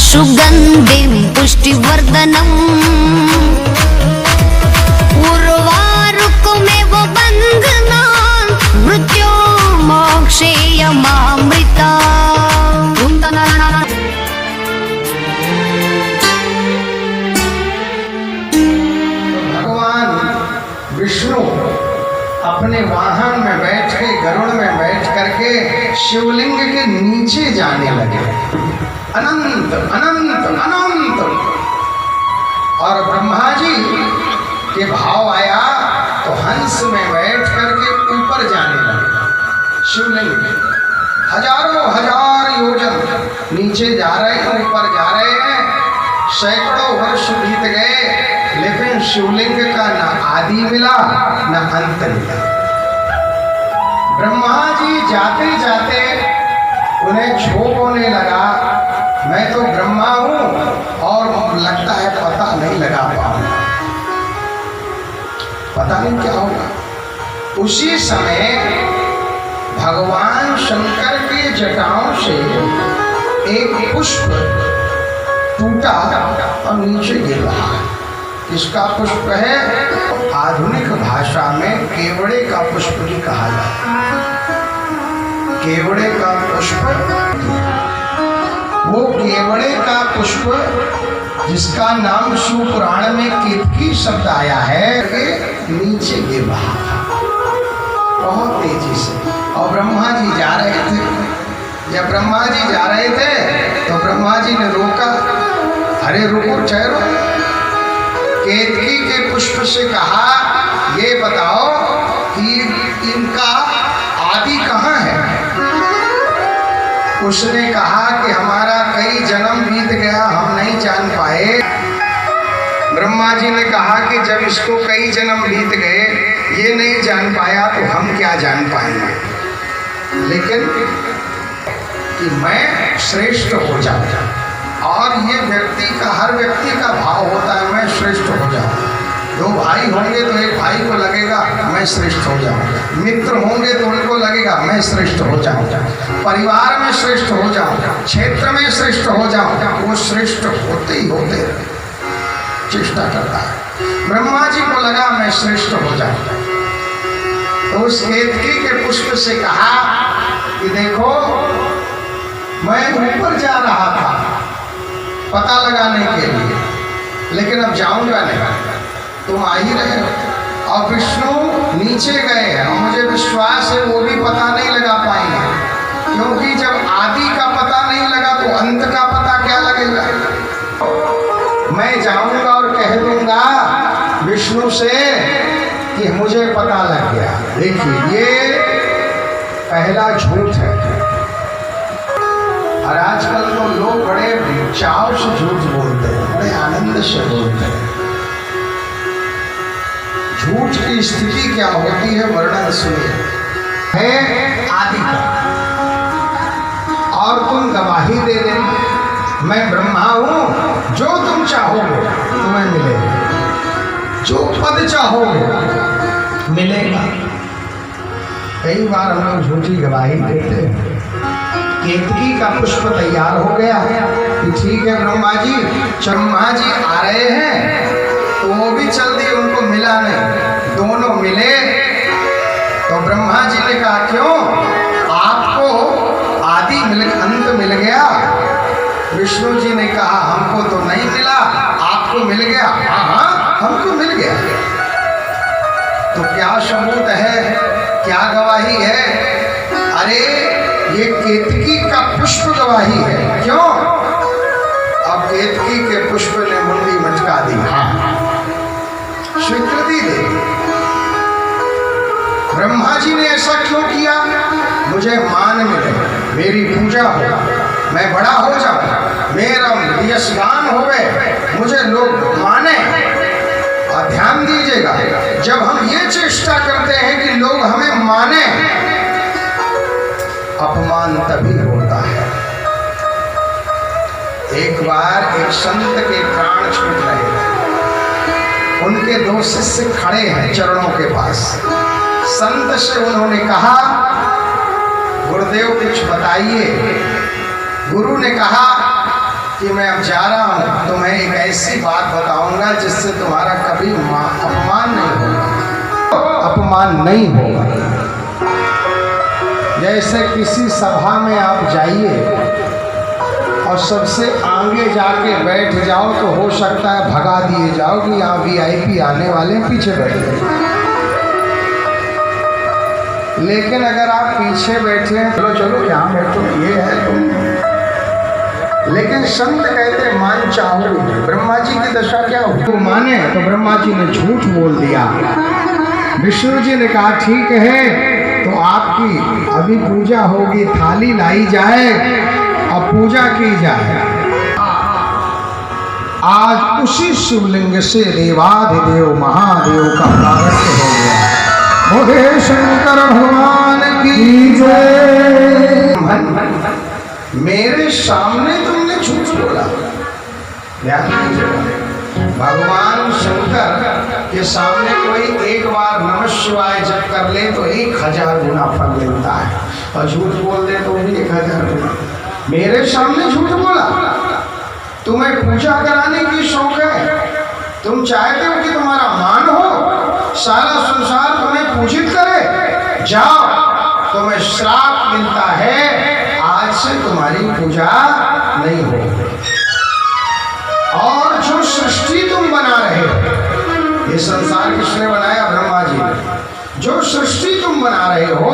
सुगंधिं पुष्टिवर्धनम् उर्वारुकमेव बन्धनान् मृत्योर्मोक्षेयमामृता। भगवान विष्णु अपने वाहन में बैठ के, गरुड़ में बैठ करके शिवलिंग के नीचे जाने लगे, अनंत अनंत अनंत। और ब्रह्मा जी के भाव आया तो हंस में बैठ करके ऊपर जाने लगे। शिवलिंग हजारों हजार योजन नीचे जा रहे हैं, ऊपर जा रहे हैं। सैकड़ों वर्ष बीत गए, लेकिन शिवलिंग का न आदि मिला न अंत मिला। ब्रह्मा जी जाते जाते उन्हें क्षोभ होने लगा, मैं तो ब्रह्मा हूं और लगता है पता नहीं लगा पाऊंगा, पता नहीं क्या होगा। उसी समय भगवान शंकर के जटाओं से एक पुष्प टूटा और नीचे गिर रहा है। इसका पुष्प है, आधुनिक भाषा में केवड़े का पुष्प भी कहा जाता है। केवड़े का पुष्प, वो केवड़े का पुष्प जिसका नाम शिव पुराण में केतकी शब्द आया है, नीचे गिर रहा था बहुत तेजी से। और ब्रह्मा जी जा रहे थे। जब ब्रह्मा जी जा रहे थे तो ब्रह्मा जी ने रोका, अरे रुको, ठहरो। केतकी के पुष्प से कहा, ये बताओ कि इनका आदि कहाँ है? उसने कहा कि हमारा कई जन्म बीत गया, हम नहीं जान पाए। ब्रह्मा जी ने कहा कि जब इसको कई जन्म बीत गए, ये नहीं जान पाया तो हम क्या जान पाएंगे। लेकिन कि मैं श्रेष्ठ हो जाऊं, और ये व्यक्ति का, हर व्यक्ति का भाव होता है मैं श्रेष्ठ हो जाऊं। दो भाई होंगे तो एक भाई को लगेगा मैं श्रेष्ठ हो जाऊं, मित्र होंगे तो उनको लगेगा मैं श्रेष्ठ हो जाऊं, परिवार में श्रेष्ठ हो जाऊं, क्षेत्र में श्रेष्ठ हो जाऊं। वो श्रेष्ठ होते ही होते चेष्टा करता है। ब्रह्मा जी को लगा मैं श्रेष्ठ हो जाऊं, तो उस केतकी के पुष्प से कहा कि देखो, मैं ऊपर जा रहा था पता लगाने के लिए, लेकिन अब जाऊंगा नहीं, तुम आ ही रहे हो। और विष्णु नीचे गए हैं और मुझे विश्वास है वो भी पता नहीं लगा पाएंगे, क्योंकि जब आदि का पता नहीं लगा तो अंत का पता क्या लगेगा। मैं जाऊंगा और कह दूंगा विष्णु से कि मुझे पता लग गया। देखिए, ये पहला झूठ है। और आजकल तो लोग बड़े चाव से झूठ बोलते हैं, बड़े आनंद से बोलते हैं। झूठ की स्थिति क्या होती है वर्णन सुनिए। है आदि का, और तुम गवाही दे देना मैं ब्रह्मा हूं, जो तुम चाहोगे तुम्हें मिलेगा, जो पद चाहोगे मिलेगा। कई बार हम लोग झूठी गवाही देते हैं। केतकी का पुष्प तैयार हो गया कि ठीक है ब्रह्मा जी, ब्रह्मा जी आ रहे हैं, तो वो भी चल दिए, उनको मिला नहीं। दोनों मिले तो ब्रह्मा जी ने कहा क्यों, आपको आदि मिल, अंत मिल गया। विष्णु जी ने कहा हमको तो नहीं मिला, आपको मिल गया। हाँ हाँ, हमको मिल गया। तो क्या सबूत है, क्या गवाही है? अरे ये केतकी का पुष्प गवाही है। क्यों? अब केतकी के पुष्प ने मुंडी मटका दी, हाँ स्वीकृति दे। ब्रह्मा जी ने ऐसा क्यों किया? मुझे मान मिले, मेरी पूजा हो, मैं बड़ा हो जाऊं, मेरा यशगान होवे, मुझे लोग माने। और ध्यान दीजिएगा, जब हम ये चेष्टा करते हैं कि लोग हमें माने, अपमान तभी होता है। एक बार एक संत के प्राण छूट रहे थे, उनके दो शिष्य खड़े हैं चरणों के पास। संत से उन्होंने कहा गुरुदेव कुछ बताइए। गुरु ने कहा कि मैं अब जा रहा हूँ, तुम्हें एक ऐसी बात बताऊंगा जिससे तुम्हारा कभी अपमान नहीं होगा, अपमान नहीं होगा। जैसे किसी सभा में आप जाइए और सबसे आगे जाके बैठ जाओ तो हो सकता है भगा दिए जाओ कि यहाँ VIP आने वाले पीछे बैठे। लेकिन अगर आप पीछे बैठे हैं, चलो चलो यहाँ बैठो, ये है तुम। लेकिन संत कहते मान चाहो। ब्रह्मा जी की दशा क्या हुई? तो माने तो ब्रह्मा जी ने झूठ बोल दिया। विष्णु जी ने कहा ठीक है, तो आपकी अभी पूजा होगी, थाली लाई जाए और पूजा की जाए। आज उसी शिवलिंग से देवाधिदेव महादेव का प्रागट्य हो गया। बोले शंकर भगवान की जय। मेरे सामने तुमने झूठ बोला। भगवान शंकर के सामने कोई एक बार नमः शिवाय जप कर ले तो 1000 गुना फल मिलता है, और झूठ बोल दे तो भी 1000 गुना। मेरे सामने झूठ बोला। तुम्हें पूजा कराने की शौक है, तुम चाहते हो कि तुम्हारा मान हो, सारा संसार तुम्हें पूजित करे। जाओ, तुम्हें श्राप मिलता है, आज से तुम्हारी पूजा नहीं होगी। और जो सृष्टि तुम बना रहे हो, ये संसार किसने बनाया? ब्रह्मा जी ने। जो सृष्टि तुम बना रहे हो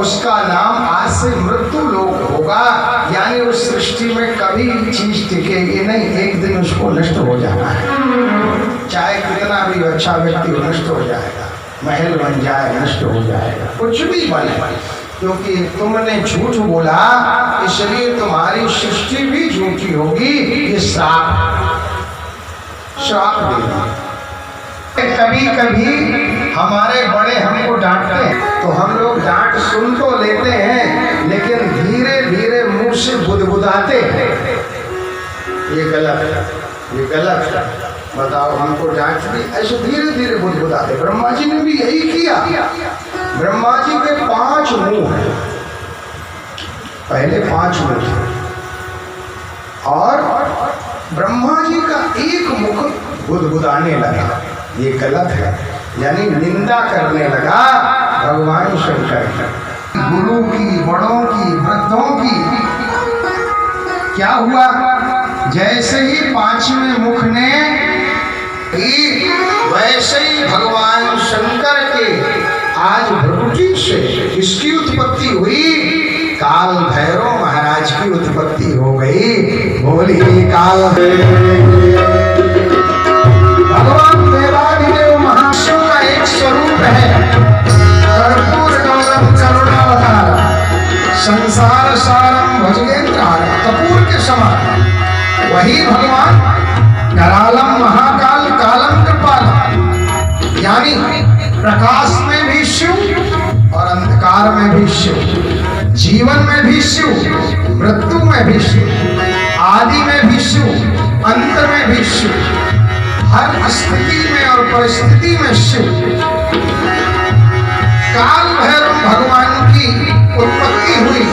उसका नाम आज से मृत्यु लोक होगा, यानी उस सृष्टि में कभी चीज टिकेगी नहीं, एक दिन उसको नष्ट हो जाना है। चाहे कितना भी अच्छा व्यक्ति हो, नष्ट हो जाएगा। महल बन जाए, नष्ट हो जाएगा, कुछ भी बने, क्योंकि तुमने झूठ बोला, इसलिए तुम्हारी सृष्टि भी झूठी होगी। ये श्राप दे। कभी कभी हमारे बड़े हमको डांटते हैं तो हम लोग डांट सुन तो लेते हैं, लेकिन धीरे धीरे मुंह से बुदबुदाते हैं। ये गलत, ये गलत। बताओ, हमको डांट दी, ऐसे धीरे धीरे बुदबुदाते। ब्रह्मा जी ने भी यही किया। ब्रह्मा जी के 5 मुंह हैं, पहले 5 मुंह थे, और ब्रह्मा जी का एक मुख बुदबुदाने लगा। ये गलत है, यानी निंदा करने लगा भगवान शंकर की, गुरु की, बड़ों की, वृद्धों की। क्या हुआ? जैसे ही 5वें मुख ने वैसे ही भगवान शंकर के आज भ्रुकुटी से इसकी उत्पत्ति हुई। काल भैरव महाराज की उत्पत्ति हो गई। बोली काल भगवान देवाधिदेव महाशिव का एक स्वरूप है। कर्पूर गौरम करुणावतार संसार सारम भुजगेन्द्रहारम, कपूर के समान वही भगवान करालम महाकाल कालम कृपालम, यानी प्रकाश में भी शिव और अंधकार में भी शिव, जीवन में भी शिव, मृत्यु में भी शिव, आदि में भी शिव, अंत में भी शिव, हर स्थिति में और परिस्थिति में शिव। काल भैरव भगवान की उत्पत्ति हुई,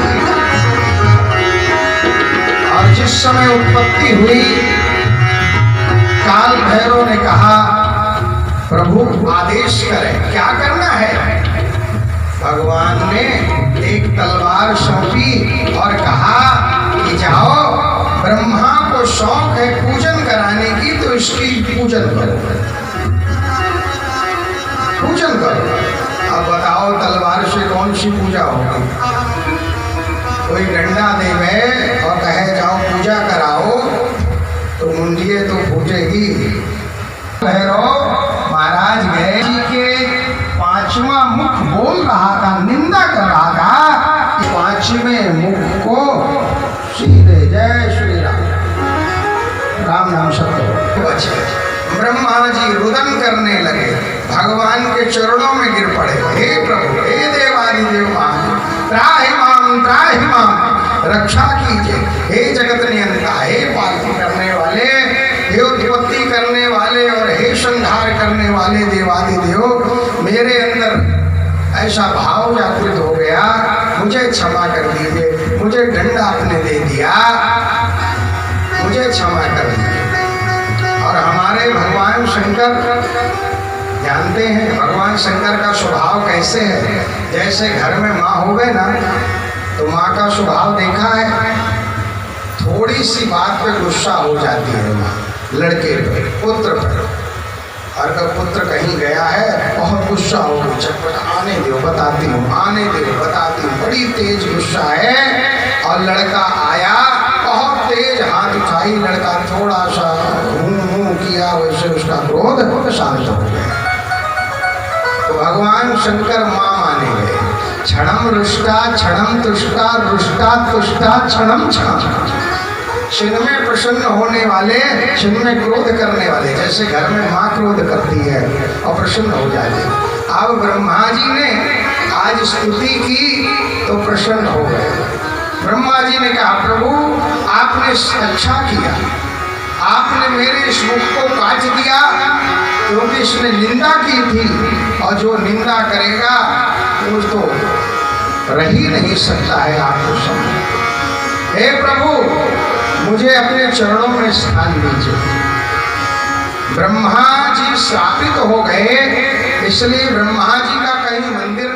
और जिस समय उत्पत्ति हुई काल भैरव ने कहा प्रभु आदेश करें, क्या करना है? भगवान ने एक तलवार सौंपी और कहा कि जाओ, ब्रह्मा को शौक है पूजन कराने की, तो इसकी पूजन करो, पूजन करो। अब बताओ तलवार से कौन सी पूजा होगी? कोई डंडा देवे और कहे जाओ पूजा कराओ तो मुंडिये तो फूटेगी। भैरव महाराज गए जी के 5वां मुख बोल रहा था, निंदा कर रहा था। 5वें मुख को सीधे जय श्री राम, राम नाम शब्द बचे। ब्रह्मा जी रुदन करने लगे, भगवान के चरणों में गिर पड़े। हे प्रभु, हे देवादिदेव त्राहि माम, रक्षा कीजिए। हे जगत नियंता, हे पालतू करने वाले, हे उत्पत्ति करने वाले और हे संहार करने वाले देवादिदेव, मेरे अंदर ऐसा भाव जागृत हो गया, मुझे क्षमा कर दीजिए। मुझे दंड आपने दे दिया, मुझे जानते हैं भगवान शंकर का स्वभाव कैसे है? जैसे घर में माँ हो गए ना, तो माँ का स्वभाव देखा है, थोड़ी सी बात पे गुस्सा हो जाती है माँ लड़के पे, पुत्र पर। और अगर पुत्र कहीं गया है बहुत गुस्सा हो गया, चटपट आने दो बताती हूँ, आने दो बताती हूँ, बड़ी तेज गुस्सा है। और लड़का आया, बहुत तेज हाथ उठाई, लड़का थोड़ा सा मुँह किया, वैसे उसका क्रोध शांत हो गया। तो भगवान शंकर माँ माने गए। क्षणम रुष्टा क्षणम तुष्टा रुष्टा तुष्टा क्षणम क्षणम। क्षण में प्रसन्न होने वाले, क्षण में क्रोध करने वाले। जैसे घर में माँ क्रोध करती है और प्रसन्न हो जाती है। अब ब्रह्मा जी ने आज स्तुति की तो प्रसन्न हो गए। ब्रह्मा जी ने कहा प्रभु आपने अच्छा किया, आपने मेरे इस मुख को काट दिया, क्योंकि इसने निंदा की थी, और जो निंदा करेगा वो तो रह ही नहीं सकता है आपको समझ। हे प्रभु मुझे अपने चरणों में स्थान दीजिए। ब्रह्मा जी श्रापित हो गए, इसलिए ब्रह्मा जी का कहीं मंदिर